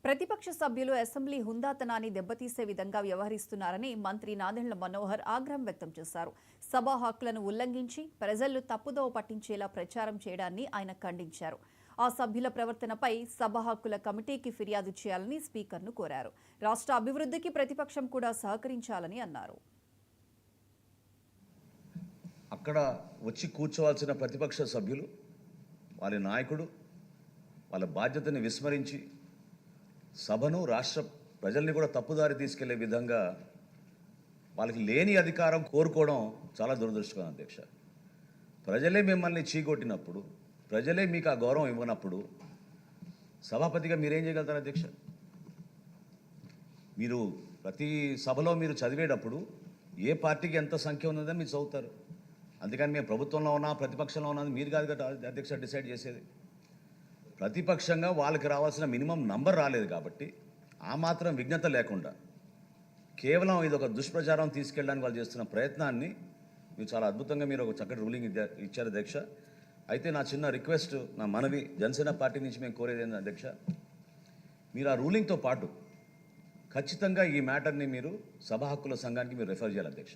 ప్రతిపక్ష సభ్యులు అసెంబ్లీ హుందాతనాన్ని దెబ్బతీసే విధంగా వ్యవహరిస్తున్నారని మంత్రి నాదెండ్ల మనోహర్ ఆగ్రహం వ్యక్తం చేశారు. సభా హక్కులను ఉల్లంఘించి ప్రజలను తప్పుదోవ పట్టించేలా ప్రచారం చేయడాన్ని ఆయన ఖండించారు. ఆ సభ్యుల ప్రవర్తనపై సభా హక్కుల కమిటీకి ఫిర్యాదు చేయాలని స్పీకర్ను కోరారు. రాష్ట్ర అభివృద్ధికి ప్రతిపక్షం కూడా సహకరించాలని అన్నారు. అక్కడ వచ్చి కూర్చోవాల్సిన ప్రతిపక్ష సభ్యులు వాళ్ళ నాయకుడు వాళ్ళ బాధ్యతని విస్మరించి సభను రాష్ట్ర ప్రజల్ని కూడా తప్పుదారి తీసుకెళ్లే విధంగా వాళ్ళకి లేని అధికారం కోరుకోవడం చాలా దురదృష్టకరం అధ్యక్ష. ప్రజలే మిమ్మల్ని చీకొట్టినప్పుడు, ప్రజలే మీకు ఆ గౌరవం ఇవ్వనప్పుడు సభాపతిగా మీరేం చేయగలుగుతారు అధ్యక్ష? మీరు ప్రతి సభలో మీరు చదివేటప్పుడు ఏ పార్టీకి ఎంత సంఖ్య ఉన్నదని మీరు చదువుతారు. అందుకని మేము ప్రభుత్వంలో ఉన్నా ప్రతిపక్షంలో ఉన్నది మీరు కాదు కదా అధ్యక్ష డిసైడ్ చేసేది. ప్రతిపక్షంగా వాళ్ళకి రావాల్సిన మినిమం నంబర్ రాలేదు కాబట్టి ఆ మాత్రం విజ్ఞత లేకుండా కేవలం ఇది ఒక దుష్ప్రచారం తీసుకెళ్ళడానికి వాళ్ళు చేస్తున్న ప్రయత్నాన్ని మీరు చాలా అద్భుతంగా మీరు ఒక చక్కటి రూలింగ్ ఇచ్చారు అధ్యక్ష. అయితే నా చిన్న రిక్వెస్ట్, నా మనవి జనసేన పార్టీ నుంచి మేము కోరేది ఏంటంటే అధ్యక్ష, మీరు ఆ రూలింగ్తో పాటు ఖచ్చితంగా ఈ మ్యాటర్ని మీరు సభా హక్కుల సంఘానికి మీరు రెఫర్ చేయాలి అధ్యక్ష.